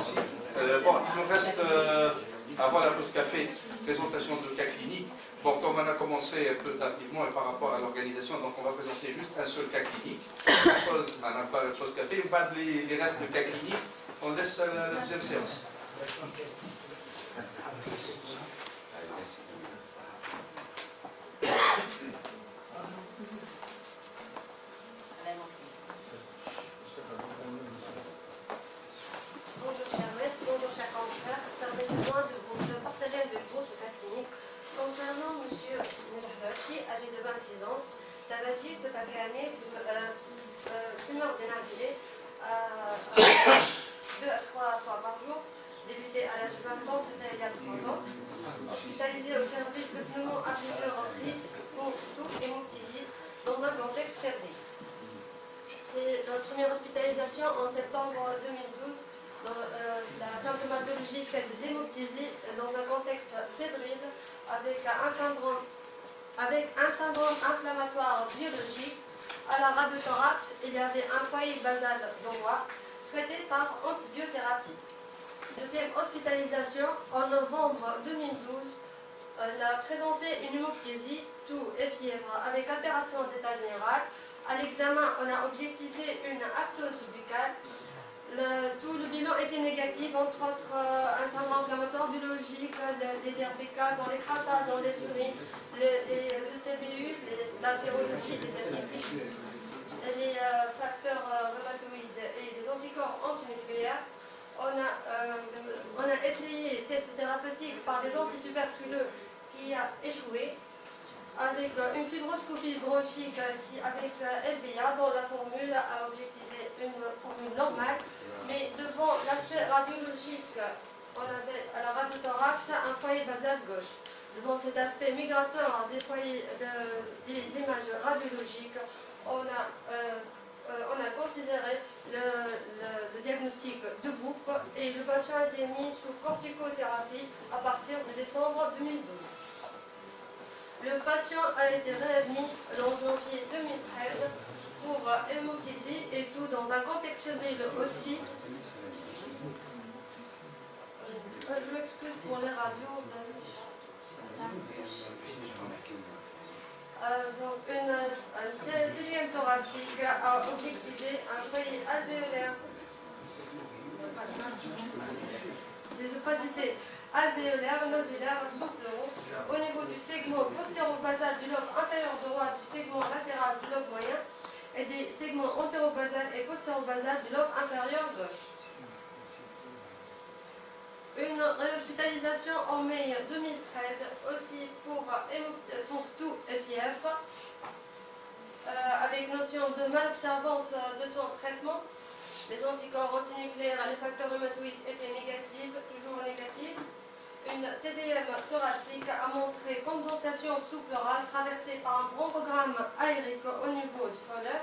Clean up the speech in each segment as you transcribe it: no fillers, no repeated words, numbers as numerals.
merci. Bon, il nous reste avant la pause café, présentation de cas cliniques. Bon, comme on a commencé un peu tardivement et par rapport à l'organisation, donc on va présenter juste un seul cas clinique. On n'a pas la pause café, on va les restes de cas cliniques, on laisse la deuxième séance. Bonjour chers maîtres, bonjour chers confrères. Permettez-moi de vous partager avec vous ce cas clinique concernant M. Nejahrachi, âgé de 26 ans, tabagique de Pakane, fumeur de narguilé, 2 à 3 fois par jour, débuté à l'âge de 20 ans, c'était il y a 3 ans, hospitalisé au service de pneumo à plusieurs reprises pour tout hémoptysie dans un contexte fébrile. C'est notre première hospitalisation en septembre 2012. La symptomatologie fait des hémoptysies dans un contexte fébrile avec un syndrome inflammatoire biologique. À la radiothorax, il y avait un foyer basal d'Auroi traité par antibiothérapie. Deuxième hospitalisation en novembre 2012. Elle a présenté une hémoptysie, toux et fièvre avec altération d'état général. À l'examen, on a objectivé une aphthose buccale. Tout le bilan était négatif, entre autres un syndrome inflammatoire biologique, les RBK dans les crachats, dans les urines, les ECBU, la sérologie, les acidiques, les facteurs rhumatoïdes et les anticorps antinucléaires. On a essayé tests thérapeutiques par des antituberculeux qui a échoué, avec une fibroscopie bronchique avec LBA dont la formule a objectivé une formule normale, mais devant l'aspect radiologique, on avait à la radiothorax un foyer basal gauche. Devant cet aspect migrateur des images radiologiques, on a considéré le diagnostic de groupe et le patient a été mis sous corticothérapie à partir de décembre 2012. Le patient a été réadmis en janvier 2013 pour hémoptysie et tout dans un contexte fébrile aussi. Je m'excuse pour les radios. Donc une deuxième thoracique a objectivé un foyer alvéolaire, des opacités alvéolaires, nosulaires, sous-pleuraux, au niveau du segment postéro-basal du lobe inférieur droit, du segment latéral du lobe moyen et des segments antéro-basal et postéro-basal du lobe inférieur gauche. Une réhospitalisation en mai 2013 aussi pour toux et fièvre, avec notion de malobservance de son traitement. Les anticorps antinucléaires et les facteurs rhumatoïdes étaient négatifs, toujours négatifs. Une TDM thoracique a montré condensation sous-pleurale traversée par un bronchogramme aérique au niveau du frôleur,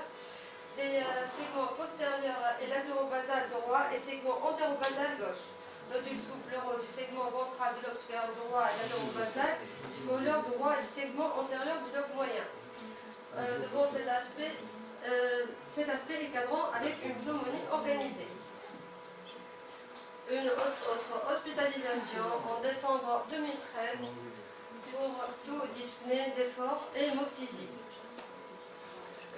des segments postérieurs et latéraux-basal droit et segments antéro-basal gauche. Nodules sous-pleuraux du segment ventral du lobe supérieur droit et latéraux-basal, du frôleur droit et du segment antérieur du lobe moyen. Devant cet aspect est cadrant avec une pneumonie organisée. Une autre hospitalisation en décembre 2013 pour toux, dyspnée, d'effort et hémoptysie.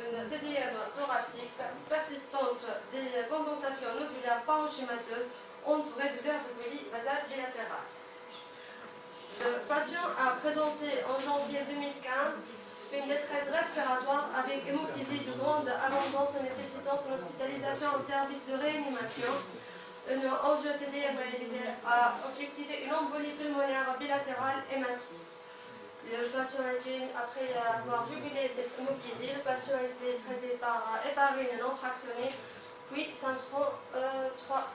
Une TDM thoracique, persistance des condensations nodulaires parenchymateuses entourées de verres de colis basal bilatéral. Le patient a présenté en janvier 2015 une détresse respiratoire avec hémoptysie de grande abondance nécessitant son hospitalisation en service de réanimation. Une angio TDM réalisée a objectivé une embolie pulmonaire bilatérale et massive. Le patient a été, après avoir jugulé cette hémoptysie, le patient a été traité par héparine non fractionnée, puis 5 francs 3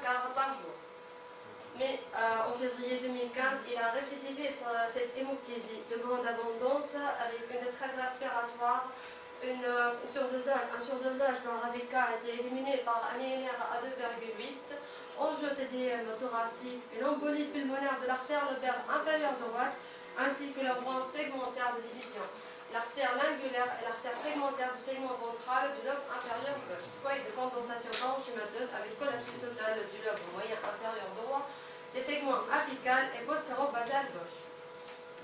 quarts par jour. Mais en février 2015, il a récidivé sur cette hémoptysie de grande abondance avec une détresse respiratoire, un surdosage par AVK a été éliminé par un INR à 2,8, enjeu TDM thoracique, une embolie pulmonaire de l'artère lobaire inférieure droite, ainsi que la branche segmentaire de division, l'artère lingulaire et l'artère segmentaire du segment ventral du lobe inférieur gauche, foyer de condensation parenchymateuse avec collapse totale du lobe moyen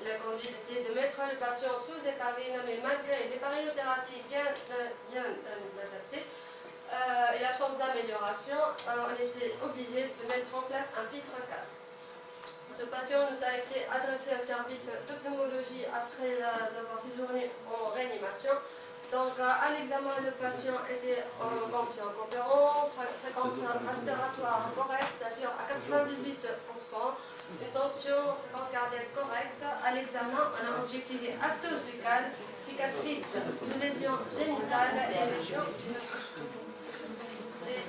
La conduite était de mettre le patient sous héparine, mais malgré l'héparinotherapie bien adaptée et l'absence d'amélioration, on était obligé de mettre en place un filtre CAD. Ce patient nous a été adressé au service de pneumologie après avoir séjourné en réanimation. Donc, à l'examen, le patient était en conscient coopérant, fréquence respiratoire correcte, sature à 98%, une tension, fréquence cardiaque correcte. À l'examen, on a objectivé aptose buccale, cicatrice de lésions génitales et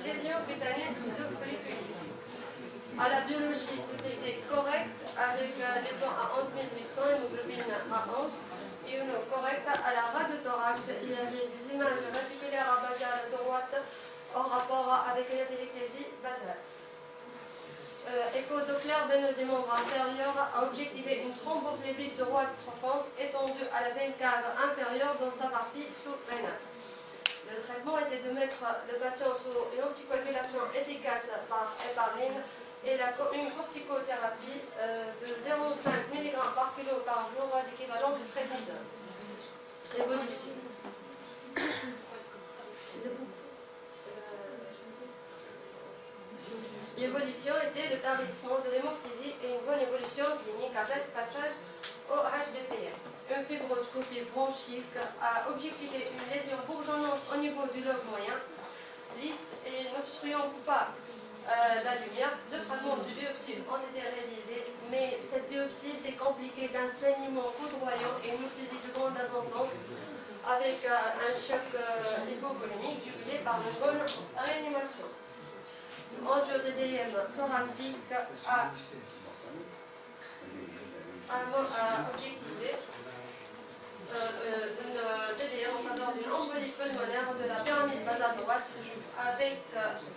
lésions cutanées de folliculite. À la biologie, c'était correct avec les dents à 11 800, hémoglobine à 11. Et une correcte à la radiothorax. Il y avait des images réticulaires à basale droite en rapport avec une téléctasie basale. Écho Doppler veineux des membres inférieurs a objectivé une thrombophlébite droite profonde étendue à la veine cave inférieure dans sa partie sous-rénale. Le traitement était de mettre le patient sous une anticoagulation efficace par héparine et une corticothérapie de 0,5 mg par kilo par jour, l'équivalent de prednisone. L'évolution. L'évolution était le tarissement de l'hémoptysie et une bonne évolution clinique avec passage au HBPM. Une fibroscopie bronchique a objectivé une lésion bourgeonnante au niveau du lobe moyen, lisse et n'obstruant pas la lumière. Deux fragments de biopsie ont été réalisés, mais cette biopsie s'est compliquée d'un saignement foudroyant et une hémoptysie de grande abondance avec un choc hypovolémique jubilé par une bonne réanimation. Angio-TDM thoracique a objectivé une TDM en faveur d'une embolie pulmonaire de la pyramide basale droite avec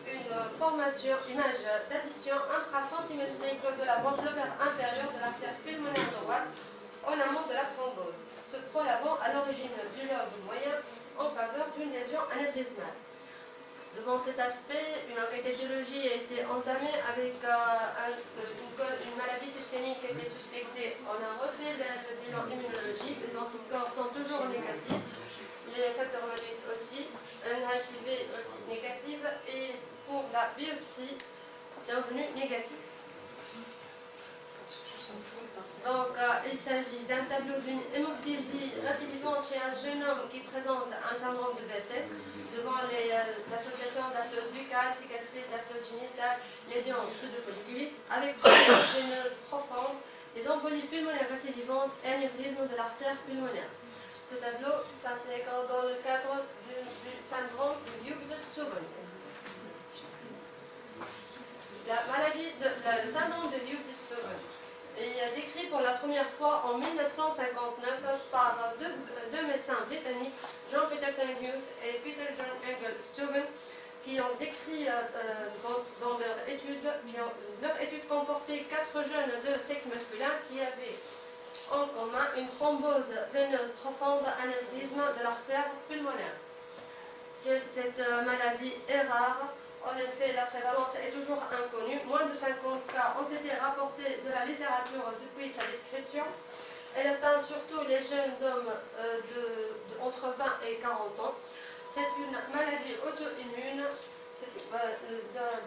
une formation image d'addition infracentimétrique de la branche lobaire inférieure de l'artère pulmonaire droite en amont de la thrombose, se prolongant à l'origine du lobe moyen en faveur d'une lésion anévrismale. Devant cet aspect, une enquête d'étiologie a été entamée avec une maladie systémique qui était suspectée. On a refait le bilan immunologique, les anticorps sont toujours négatifs, les facteurs hématoïdes aussi, un HIV aussi négatif, et pour la biopsie, c'est revenu négatif. Donc, il s'agit d'un tableau d'une hémoptysie récidivante chez un jeune homme qui présente un syndrome de Bessel, devant l'association d'aptose buccale, cicatrice d'aptose génitale, lésions pseudofolliculites, avec une veineuse profonde, des embolies pulmonaires récidivantes et anévrisme de l'artère pulmonaire. Ce tableau s'intègre dans le cadre du syndrome de Hughes-Steuben. Le syndrome de Hughes-Steuben est décrit pour la première fois en 1959 par deux médecins britanniques, John Peterson Hughes et Peter John Engel Steuben, qui ont décrit dans leur étude comportait 4 jeunes de sexe masculin qui avaient en commun une thrombose veineuse profonde, anévrisme de l'artère pulmonaire. Cette maladie est rare. En effet, la prévalence est toujours inconnue. Moins de 50 cas ont été rapportés de la littérature depuis sa description. Elle atteint surtout les jeunes hommes entre 20 et 40 ans. C'est une maladie auto-immune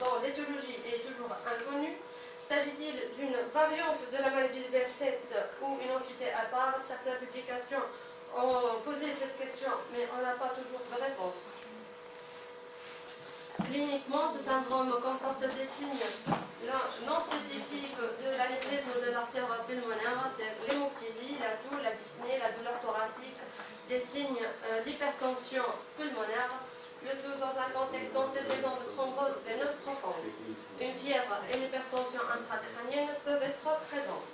dont l'étiologie est toujours inconnue. S'agit-il d'une variante de la maladie de B7 ou une entité à part? Certaines publications ont posé cette question, mais on n'a pas toujours de réponse. Cliniquement, ce syndrome comporte des signes non spécifiques de l'anévrisme de l'artère pulmonaire, tels que l'hémoptysie, la toux, la dyspnée, la douleur thoracique, des signes d'hypertension pulmonaire, le tout dans un contexte d'antécédent de thrombose veineuse profonde. Une fièvre et l'hypertension intracrânienne peuvent être présentes.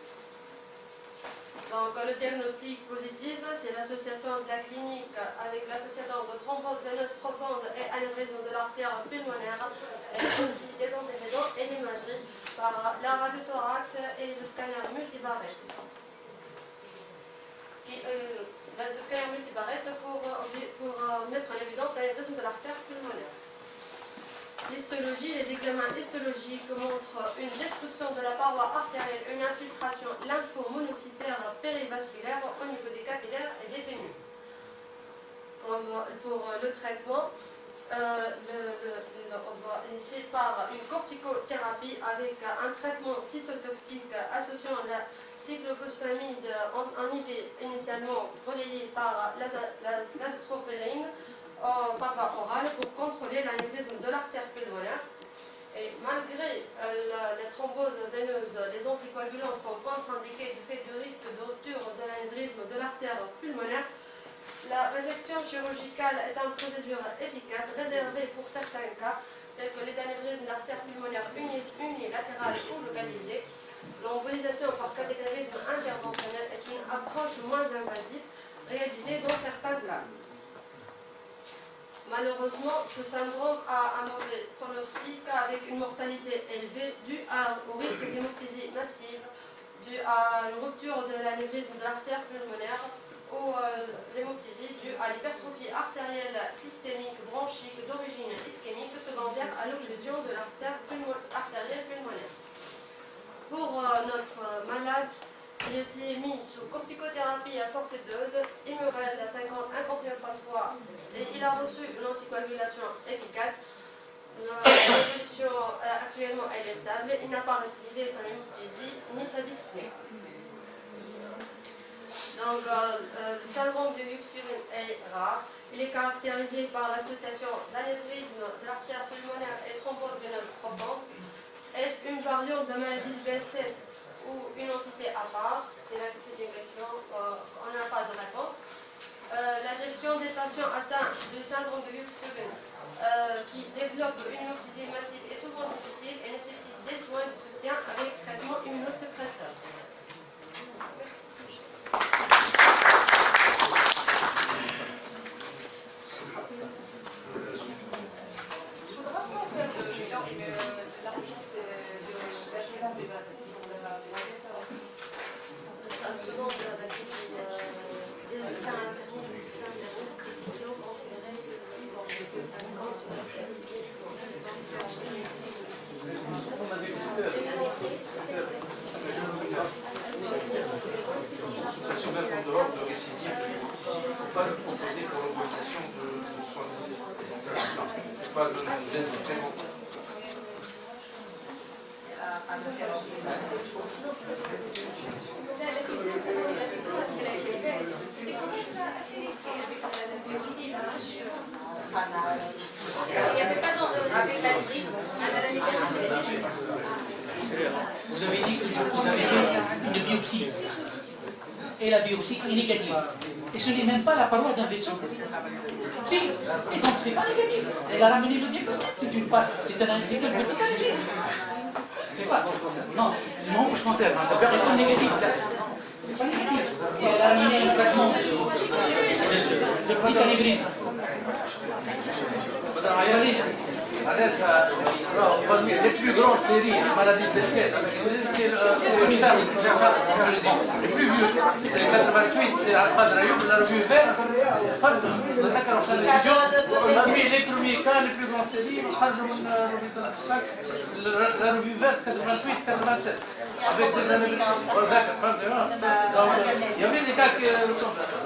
Donc, le diagnostic positif, c'est l'association de la clinique avec l'association de thrombose veineuse profonde et anévrisme de l'artère pulmonaire, et aussi des antécédents et l'imagerie par la radiothorax et le scanner multibarrette. Le scanner multibarrette pour mettre en évidence l'anévrisme de l'artère pulmonaire. L'histologie, les examens histologiques montrent une obstruction de la paroi artérielle, une infiltration lymphomonocytaire périvasculaire au niveau des capillaires et des fémurs. Comme pour le traitement, on va initier par une corticothérapie avec un traitement cytotoxique associant la cyclophosphamide en IV initialement relayée par l'azithromycine par voie orale pour contrôler l'anévrisme de l'artère pulmonaire. Et malgré les thromboses veineuses, les anticoagulants sont contre-indiqués du fait du risque de rupture de l'anévrisme de l'artère pulmonaire. La résection chirurgicale est une procédure efficace réservée pour certains cas, tels que les anévrismes d'artères pulmonaires unilatérales ou localisées. L'embolisation par cathétérisme interventionnel est une approche moins invasive réalisée dans certains cas. Malheureusement, ce syndrome a un mauvais pronostic avec une mortalité élevée due au risque d'hémoptysie massive, due à une rupture de l'anévrisme de l'artère pulmonaire ou l'hémoptysie due à l'hypertrophie artérielle systémique bronchique d'origine ischémique secondaire à l'occlusion de l'artère artérielle pulmonaire. Pour notre malade, il était mis sous corticothérapie à forte dose, Immurel 50, 1,3, et il a reçu une anticoagulation efficace. L'évolution actuellement elle est stable, il n'a pas récidivé son hémoptysie ni sa dyspnée. Donc, le syndrome de Hughes-Surin est rare. Il est caractérisé par l'association d'anévrisme de l'artère pulmonaire et thrombose veineuse profonde. Est-ce une variante de la maladie de B7 ou une entité à part? C'est une question, on n'a pas de réponse. La gestion des patients atteints du syndrome de Hughes-Surin qui développent une hémoptysie massive est souvent difficile et nécessite des soins de soutien avec traitement immunosuppresseur. L'association même en dehors de récidive, il ne faut pas le proposer pour l'embolisation de soins. Donc, non, il ne faut pas donner un geste préventif. Il n'y avait pas avec l'anévrisme, Vous avez dit que vous avez fait une biopsie. Et la biopsie est négative. Et ce n'est même pas la paroi d'un vaisseau. Si. Et donc c'est pas négatif. Elle a ramené le diagnostic. C'est un petit anévrisme. C'est pas. Non, non, je concerne. La période est négative. C'est pas négatif. Si elle a ramené un fragment de petit anévrisme. Les plus grandes séries de maladies de décès, c'est les plus vieux, c'est les 88, c'est Al-Qadr Ayoub, la revue verte, les premiers cas, les plus grandes séries, la revue verte 88-87. Avec des années. Il y avait des cas qui ressemblent à ça.